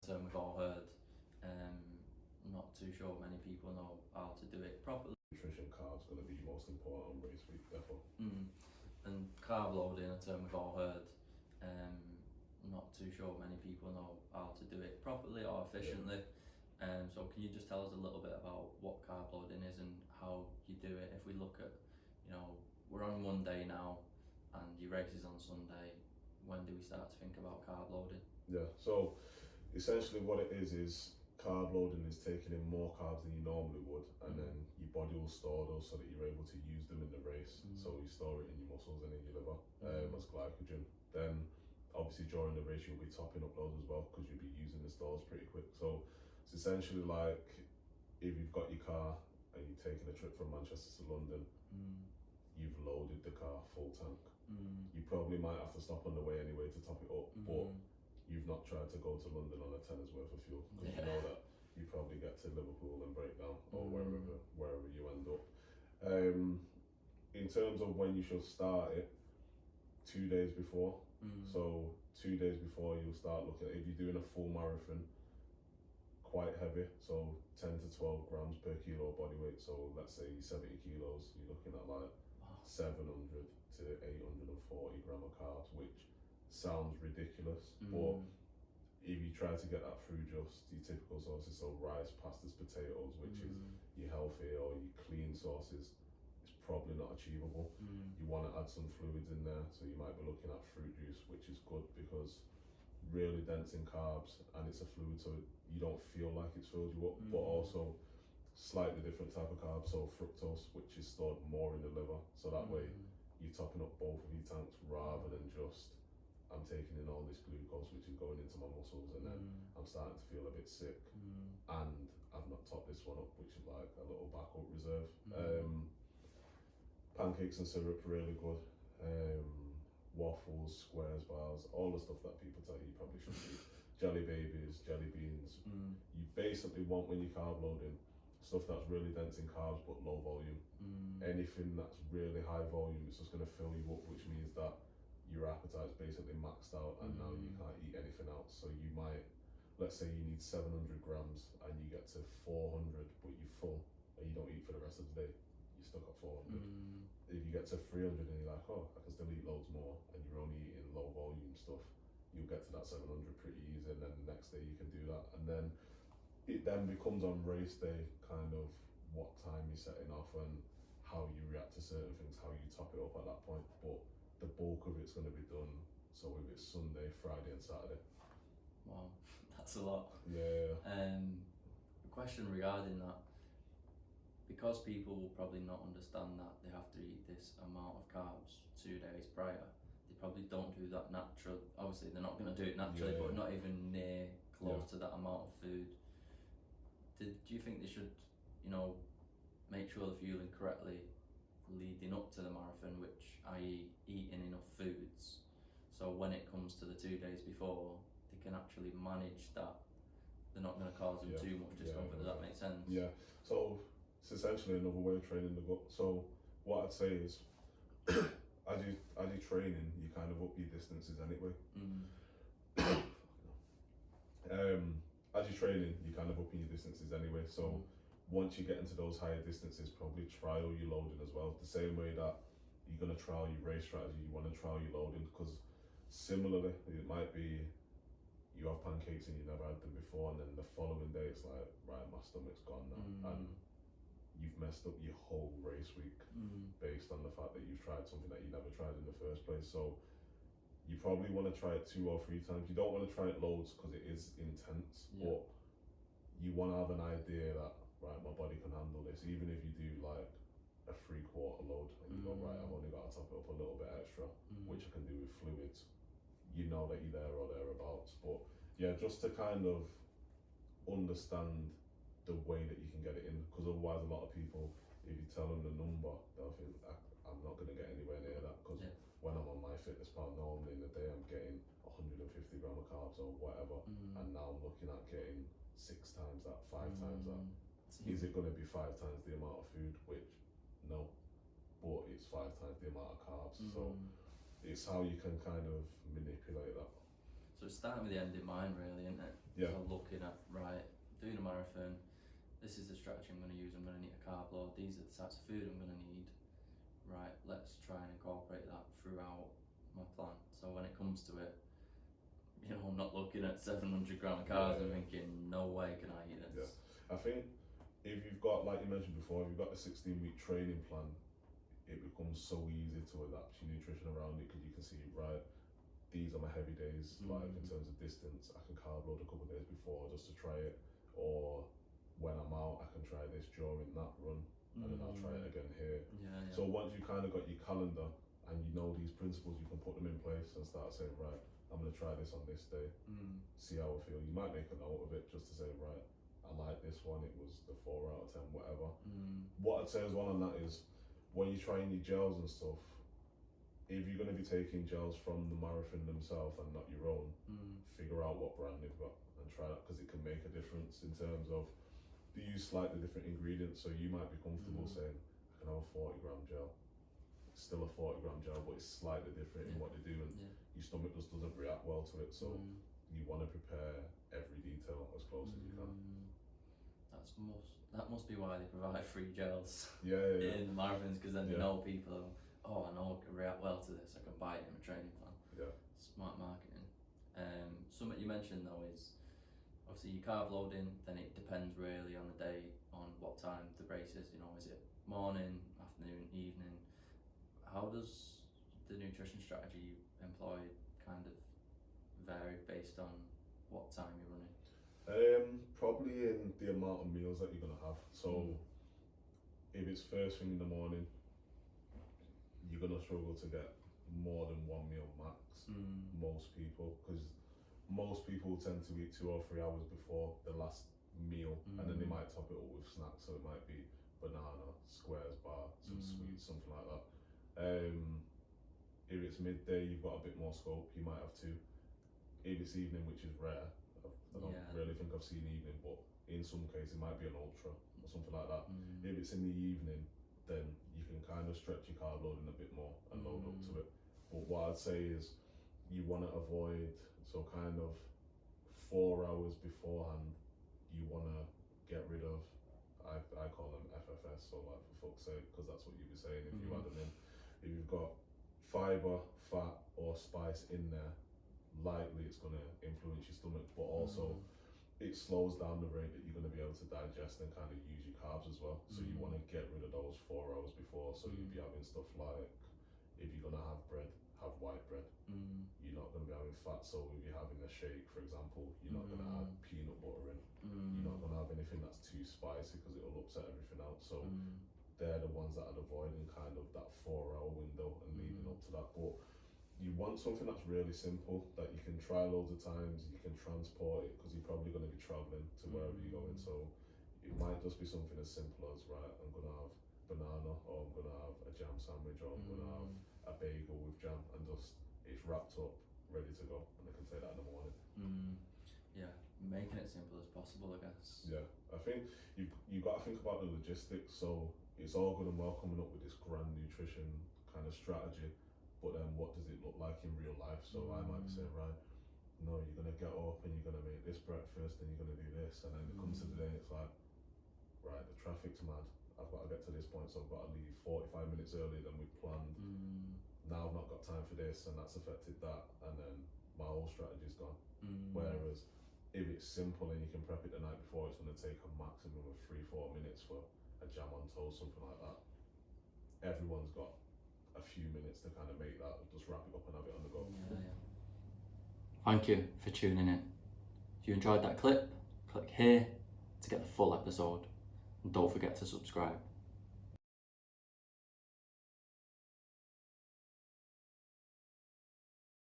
term we've all heard. Not too sure many people know how to do it properly. Nutrition, carbs going to be most important on race week, therefore. And carb loading, a term we've all heard. Not too sure many people know how to do it properly or efficiently. So can you just tell us a little bit about what carb loading is and how you do it? If we look at, we're on Monday now and your race is on Sunday, when do we start to think about carb loading? Yeah, so essentially what it is carb loading is taking in more carbs than you normally would, and then your body will store those so that you're able to use them in the race. So you store it in your muscles and in your liver as glycogen. Then obviously during the race you'll be topping up those as well, because you'll be using the stores pretty quick. So it's essentially like if you've got your car and you're taking a trip from Manchester to London, you've loaded the car full tank. You probably might have to stop on the way anyway to top it up, but you've not tried to go to London on a tenner's worth of fuel, because you know that you probably get to Liverpool and break down, or wherever you end up. In terms of when you should start it, 2 days before. So 2 days before you'll start looking at, if you're doing a full marathon, quite heavy, so 10 to 12 grams per kilo body weight. So let's say 70 kilos, you're looking at like 700 to 840 gram of carbs, which sounds ridiculous, but if you try to get that through just your typical sources, so rice, pastas, potatoes, which is your healthy or your clean sources, it's probably not achievable. You want to add some fluids in there, so you might be looking at fruit juice, which is good because really dense in carbs and it's a fluid, so you don't feel like it's filled you up, but also slightly different type of carbs, so fructose, which is stored more in the liver, so that way you're topping up both of your tanks rather than just I'm taking in all this glucose which is going into my muscles and then I'm starting to feel a bit sick and I've not topped this one up, which is like a little backup reserve. Pancakes and syrup really good. Waffles, squares, bars, all the stuff that people tell you probably shouldn't eat. Jelly babies, jelly beans. You basically want, when you're carb loading, stuff that's really dense in carbs but low volume. Anything that's really high volume is just going to fill you up, which means that your appetite's basically maxed out and now you can't eat anything else. So you might, let's say you need 700 grams and you get to 400 but you're full and you don't eat for the rest of the day, you're stuck at 400. If you get to 300 and you're like, oh, I can still eat loads more, and you're only eating low volume stuff, you'll get to that 700 pretty easy, and then the next day you can do that. And then it then becomes on race day kind of what time you're setting off and how you react to certain things, how you top it up at that point. But the bulk of it's going to be done, so if it's Sunday, Friday and Saturday. Wow, that's a lot. Yeah. A question regarding that, because people will probably not understand that they have to eat this amount of carbs 2 days prior, they probably don't do that natural. Obviously they're not going to do it naturally, but not even near close to that amount of food. Do you think they should, make sure they're fueling correctly leading up to the marathon, which i.e. eating enough foods, so when it comes to the 2 days before, they can actually manage that, they're not going to cause them too much discomfort? Does that make sense? Yeah, so it's essentially another way of training the gut. So what I'd say is as you're training, you kind of up your distances anyway. As you're training, you kind of up your distances anyway, so once you get into those higher distances, probably trial your loading as well. The same way that you're going to trial your race strategy, you want to trial your loading, because similarly, it might be you have pancakes and you never had them before, and then the following day it's like, right, my stomach's gone now, and you've messed up your whole race week based on the fact that you've tried something that you never tried in the first place. So you probably want to try it 2 or 3 times. You don't want to try it loads because it is intense, but you want to have an idea that, right, my body can handle this, even if you do like a 3/4 load and you go, right, I've only got to top it up a little bit extra, which I can do with fluids. You know that you're there or thereabouts. But yeah, just to kind of understand the way that you can get it in, because otherwise a lot of people, if you tell them the number, they'll think, I'm not going to get anywhere near that, because when I'm on my fitness pal, normally in the day I'm getting 150 gram of carbs or whatever, and now I'm looking at getting 6 times that, 5 times that. Is it going to be 5 times the amount of food? Which, no, but it's 5 times the amount of carbs. So it's how you can kind of manipulate that. So it's starting with the end in mind, really, isn't it? Yeah. So look doing a marathon, this is the strategy I'm going to use, I'm going to need a carb load, these are the types of food I'm going to need, right, let's try and incorporate that throughout my plan. So when it comes to it, you know, I'm not looking at 700 gram of carbs and thinking, no way can I eat this. I think if you've got, like you mentioned before, if you've got a 16-week training plan, it becomes so easy to adapt your nutrition around it, because you can see, right, these are my heavy days, like in terms of distance, I can carb load a couple of days before just to try it, or when I'm out, I can try this during that run, and then I'll try it again here. So once you kind of got your calendar and you know these principles, you can put them in place and start saying, right, I'm going to try this on this day, see how I feel. You might make a note of it just to say, right, I like this one, it was the 4 out of 10, whatever. What I'd say as well on that is, when you're trying your gels and stuff, if you're going to be taking gels from the marathon themselves and not your own, figure out what brand they've got and try that, because it can make a difference in terms of, they use slightly different ingredients. So you might be comfortable saying, I can have a 40 gram gel. It's still a 40 gram gel, but it's slightly different in what they do, and your stomach just doesn't react well to it. So you want to prepare every detail as close as you can. That must be why they provide free gels in the marathons, because then they know people, I know I can react well to this, I can buy it in a training plan. Smart marketing. Something you mentioned though is, obviously your carb loading, then it depends really on the day, on what time the race is, you know, is it morning, afternoon, evening? How does the nutrition strategy you employ kind of vary based on what time you're running? Probably in the amount of meals that you're going to have. So if it's first thing in the morning, you're going to struggle to get more than 1 meal max. Most people, because most people tend to eat 2 or 3 hours before the last meal, and then they might top it up with snacks. So it might be banana, squares bar, some sweets, something like that. If it's midday, you've got a bit more scope, you might have 2. If it's evening, which is rare, I don't really think I've seen evening, but in some cases it might be an ultra or something like that. If it's in the evening, then you can kind of stretch your carb loading a bit more and load up to it. But what I'd say is, you want to avoid, so kind of 4 hours beforehand, you want to get rid of, I call them FFS, so like for fuck's sake, because that's what you were saying, if you add them in. If you've got fibre, fat or spice in there, likely it's going to influence your stomach, but also it slows down the rate that you're going to be able to digest and kind of use your carbs as well. So you want to get rid of those 4 hours before. So you'd be having stuff like, if you're going to have bread, have white bread. You're not going to be having fat. So if you're having a shake, for example, you're not going to add peanut butter in. You're not going to have anything that's too spicy, because it will upset everything else. So they're the ones that I'd avoid in kind of that 4-hour window and leading up to that. But you want something that's really simple, that you can try loads of times, you can transport it, because you're probably going to be traveling to wherever you're going. So it might just be something as simple as, right, I'm going to have banana, or I'm going to have a jam sandwich, or I'm going to have a bagel with jam, and just it's wrapped up, ready to go, and I can take that in the morning. Making it simple as possible, I guess. I think you've got to think about the logistics. So it's all good and well coming up with this grand nutrition kind of strategy, but then what does it look like in real life? So I might be saying, right, no, you're going to get up and you're going to make this breakfast and you're going to do this, and then it comes to the day, it's like, right, the traffic's mad, I've got to get to this point, so I've got to leave 45 minutes earlier than we planned. Now I've not got time for this, and that's affected that, and then my whole strategy's gone. Whereas if it's simple and you can prep it the night before, it's going to take a maximum of 3-4 minutes for a jam on toast, something like that. Everyone's got a few minutes to kind of make that, just wrap it up and have it on the go. Thank you for tuning in. If you enjoyed that clip, click here to get the full episode, and don't forget to subscribe.